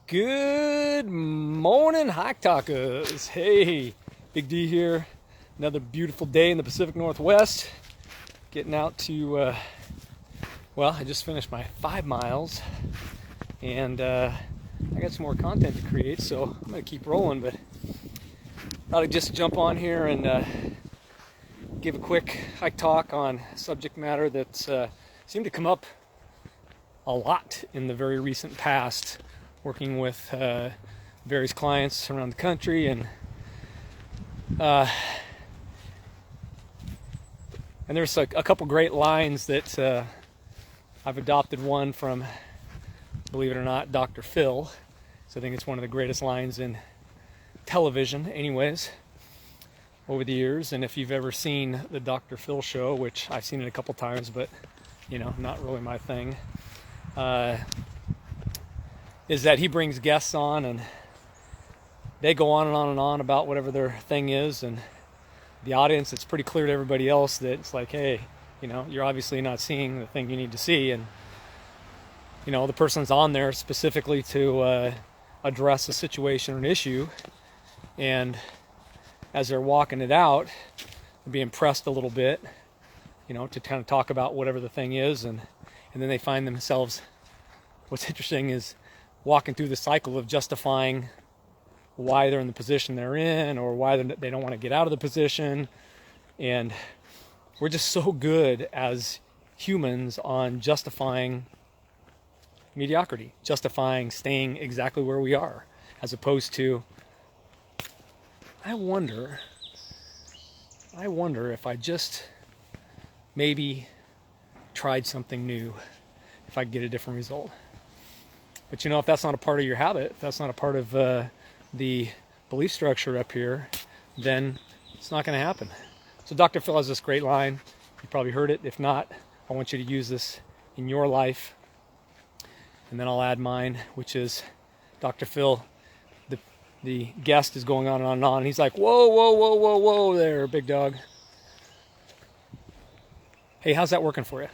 Good morning, HikeTalkers. Hey, Big D here. Another beautiful day in the Pacific Northwest. Getting out to, I just finished my 5 miles and I got some more content to create, so I'm going to keep rolling. But thought I'd just jump on here and give a quick hike talk on subject matter that's seemed to come up a lot in the very recent past, working with various clients around the country, and there's a couple great lines that I've adopted one from, believe it or not, Dr. Phil. So I think it's one of the greatest lines in television anyways over the years. And if you've ever seen the Dr. Phil show, which I've seen it a couple times, but not really my thing, is that he brings guests on and they go on and on and on about whatever their thing is, and the audience, it's pretty clear to everybody else that it's like, hey, you're obviously not seeing the thing you need to see. And the person's on there specifically to address a situation or an issue, and as they're walking it out, they're being pressed a little bit, to kind of talk about whatever the thing is, and then they find themselves, what's interesting is walking through the cycle of justifying why they're in the position they're in, or why they don't want to get out of the position. And we're just so good as humans on justifying mediocrity, justifying staying exactly where we are, as opposed to, I wonder if I just maybe tried something new, if I could get a different result. But if that's not a part of your habit, if that's not a part of the belief structure up here, then it's not going to happen. So Dr. Phil has this great line. You probably heard it. If not, I want you to use this in your life. And then I'll add mine, which is Dr. Phil, the guest is going on and on and on. And he's like, whoa, whoa, whoa, whoa, whoa there, big dog. Hey, how's that working for you?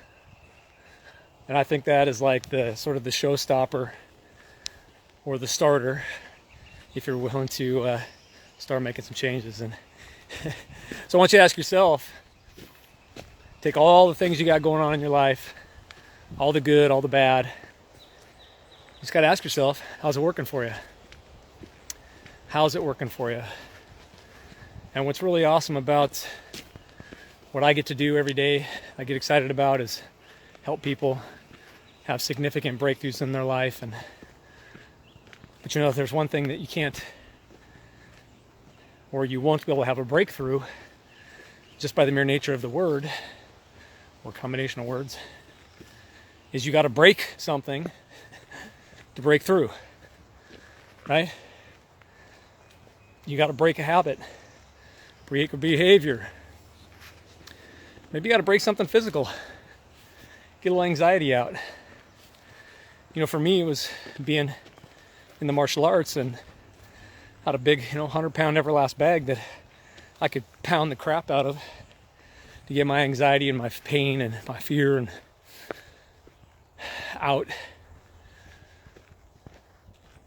And I think that is like the sort of the showstopper or the starter, if you're willing to start making some changes. And so I want you to ask yourself, take all the things you got going on in your life, all the good, all the bad. You just got to ask yourself, how's it working for you? How's it working for you? And what's really awesome about what I get to do every day, I get excited about, is help people have significant breakthroughs in their life. But if there's one thing that you can't, or you won't be able to have a breakthrough just by the mere nature of the word, or combination of words, is you got to break something to break through, right? You got to break a habit, break a behavior. Maybe you got to break something physical, get a little anxiety out. For me, it was being in the martial arts and had a big, 100-pound Everlast bag that I could pound the crap out of to get my anxiety and my pain and my fear and out.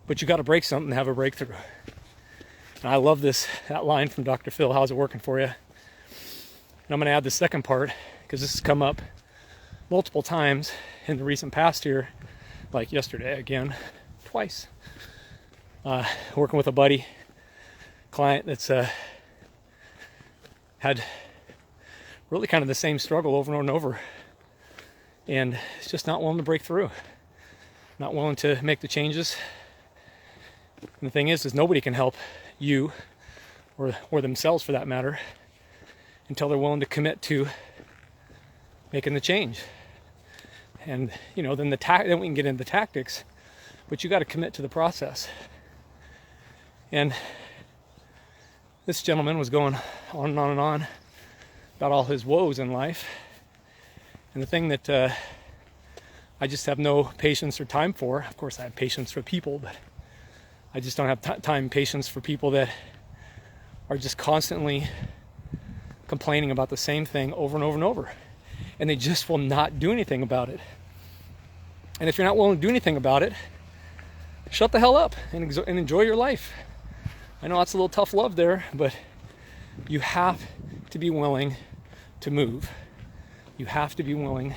But you got to break something to have a breakthrough. And I love that line from Dr. Phil, how's it working for you? And I'm going to add the second part, because this has come up multiple times in the recent past here, like yesterday again, twice. Working with a buddy, client that's had really kind of the same struggle over and over, and it's just not willing to break through, not willing to make the changes. And the thing is nobody can help you, or themselves for that matter, until they're willing to commit to making the change. And then then we can get into the tactics, but you got to commit to the process. And this gentleman was going on and on and on about all his woes in life. And the thing that I just have no patience or time for, of course I have patience for people, but I just don't have time, patience for people that are just constantly complaining about the same thing over and over and over. And they just will not do anything about it. And if you're not willing to do anything about it, shut the hell up and enjoy your life. I know that's a little tough love there, but you have to be willing to move. You have to be willing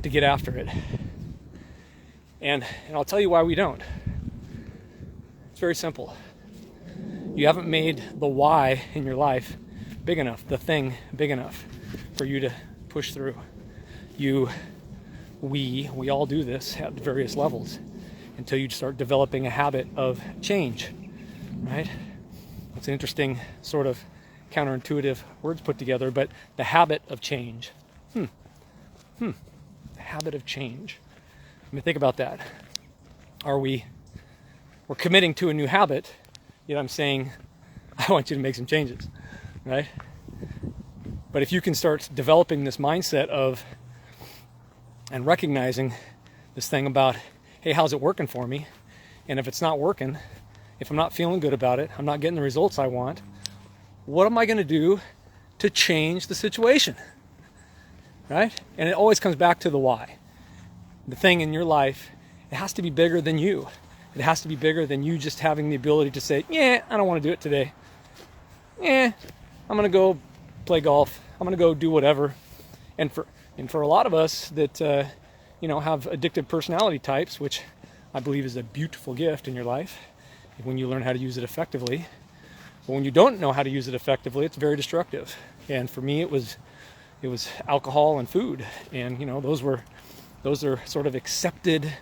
to get after it. And I'll tell you why we don't. It's very simple. You haven't made the why in your life big enough, the thing big enough for you to push through. We all do this at various levels until you start developing a habit of change, right? It's an interesting sort of counterintuitive words put together, but the habit of change. The habit of change. I mean, think about that. We're committing to a new habit, yet I'm saying, I want you to make some changes, right? But if you can start developing this mindset of, and recognizing this thing about, hey, how's it working for me? And if it's not working, if I'm not feeling good about it, I'm not getting the results I want, what am I going to do to change the situation? Right? And it always comes back to the why. The thing in your life, it has to be bigger than you. It has to be bigger than you just having the ability to say, yeah, I don't want to do it today. Yeah, I'm going to go play golf. I'm going to go do whatever. And for a lot of us that, have addictive personality types, which I believe is a beautiful gift in your life when you learn how to use it effectively. But when you don't know how to use it effectively, it's very destructive. And for me, it was alcohol and food. And, those are sort of accepted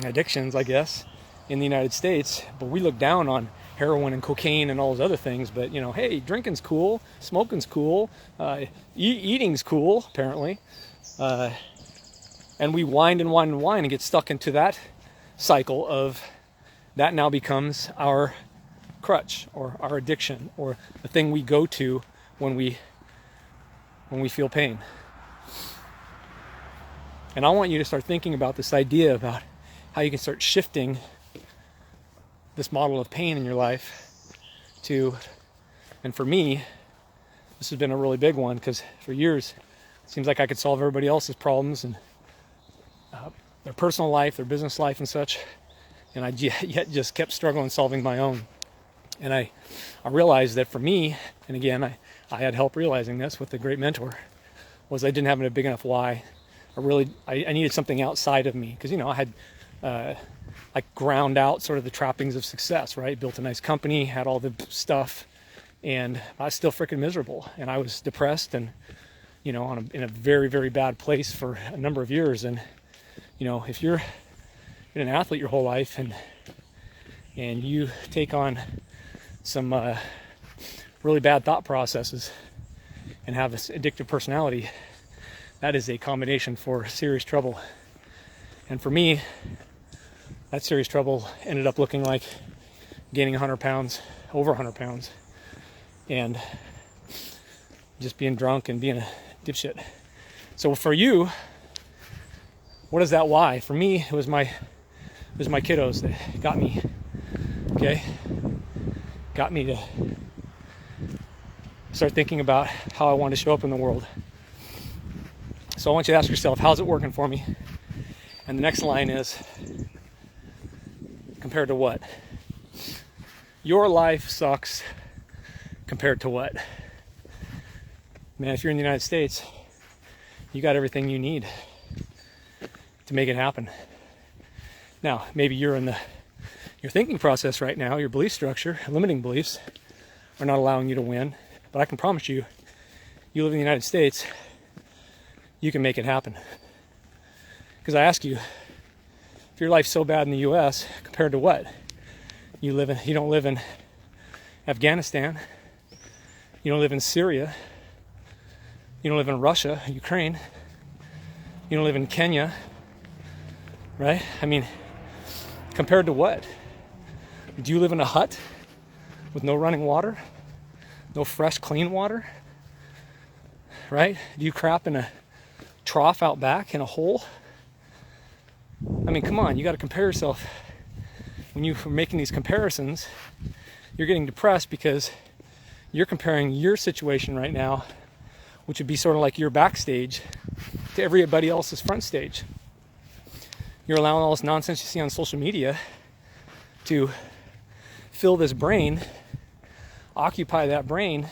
addictions, I guess, in the United States. But we look down on heroin and cocaine and all those other things. But, hey, drinking's cool, smoking's cool, eating's cool, apparently. And we wind and get stuck into that cycle of that now becomes our crutch or our addiction or the thing we go to when we feel pain. And I want you to start thinking about this idea about how you can start shifting this model of pain in your life to, and for me, this has been a really big one because for years, it seems like I could solve everybody else's problems and their personal life, their business life and such, and I yet just kept struggling solving my own. And I realized that for me, and again, I had help realizing this with a great mentor, was I didn't have a big enough why. I needed something outside of me because, I had ground out sort of the trappings of success, right? Built a nice company, had all the stuff, and I was still freaking miserable. And I was depressed and, in a very, very bad place for a number of years. And, if you're an athlete your whole life and you take on some really bad thought processes and have this addictive personality, that is a combination for serious trouble. And for me, that serious trouble ended up looking like gaining 100 pounds, over 100 pounds, and just being drunk and being a dipshit. So for you, what is that why? For me, it was my kiddos that got me, okay? Got me to start thinking about how I want to show up in the world. So I want you to ask yourself, how's it working for me? And the next line is, compared to what? Your life sucks compared to what? Man, if you're in the United States, you got everything you need to make it happen. Now, maybe you're in your thinking process right now, your belief structure, limiting beliefs are not allowing you to win. But I can promise you, you live in the United States, you can make it happen. Because I ask you, if your life's so bad in the U.S., compared to what? You don't live in Afghanistan. You don't live in Syria. You don't live in Russia, Ukraine. You don't live in Kenya, right? I mean, compared to what? Do you live in a hut with no running water? No fresh, clean water? Right? Do you crap in a trough out back in a hole? I mean, come on, you got to compare yourself. When you're making these comparisons, you're getting depressed because you're comparing your situation right now, which would be sort of like your backstage, to everybody else's front stage. You're allowing all this nonsense you see on social media to fill this brain, occupy that brain,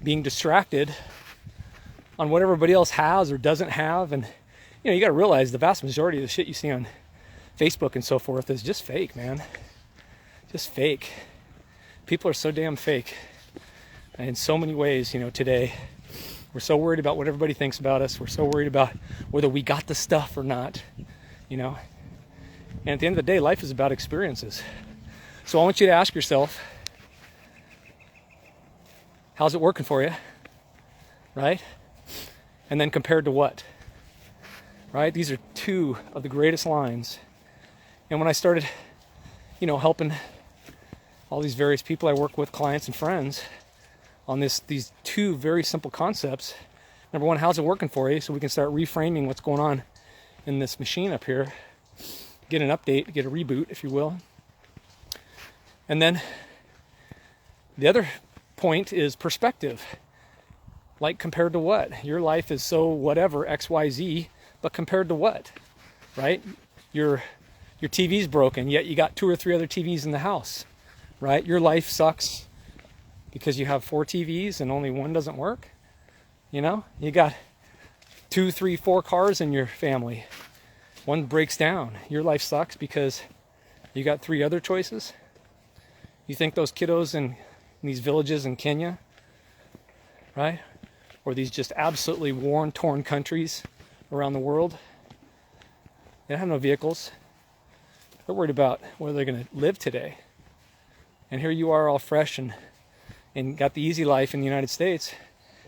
being distracted on what everybody else has or doesn't have. And you got to realize the vast majority of the shit you see on Facebook and so forth is just fake, man. Just fake. People are so damn fake. And in so many ways, today, we're so worried about what everybody thinks about us. We're so worried about whether we got the stuff or not, And at the end of the day, life is about experiences. So I want you to ask yourself, how's it working for you? Right? And then compared to what? Right? These are two of the greatest lines. And when I started, helping all these various people I work with, clients and friends, on these two very simple concepts. Number one, how's it working for you? So we can start reframing what's going on in this machine up here. Get an update, get a reboot, if you will. And then the other point is perspective. Like compared to what? Your life is so whatever, XYZ, but compared to what? Right? Your TV's broken, yet you got 2 or 3 other TVs in the house. Right? Your life sucks because you have 4 TVs and only one doesn't work. You got 2, 3, 4 cars in your family. One breaks down. Your life sucks because you got 3 other choices. You think those kiddos in these villages in Kenya, right? Or these just absolutely worn, torn countries around the world, they don't have no vehicles. They're worried about where they're going to live today. And here you are all fresh and got the easy life in the United States,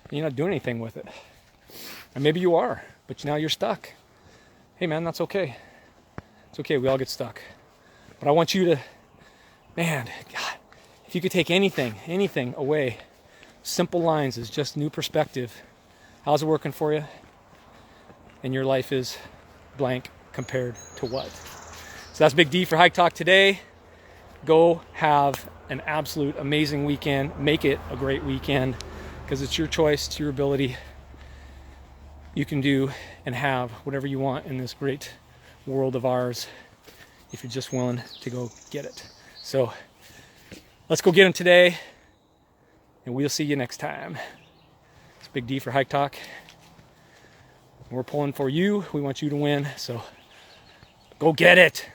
and you're not doing anything with it. And maybe you are, but now you're stuck. Hey man, that's okay. It's okay, we all get stuck. But I want you to, God, if you could take anything away, simple lines is just new perspective. How's it working for you? And your life is blank compared to what? So that's Big D for Hike Talk today. Go have an absolute amazing weekend. Make it a great weekend because it's your choice, it's your ability. You can do and have whatever you want in this great world of ours if you're just willing to go get it. So let's go get them today, and we'll see you next time. It's Big D for Hike Talk. We're pulling for you. We want you to win, so go get it.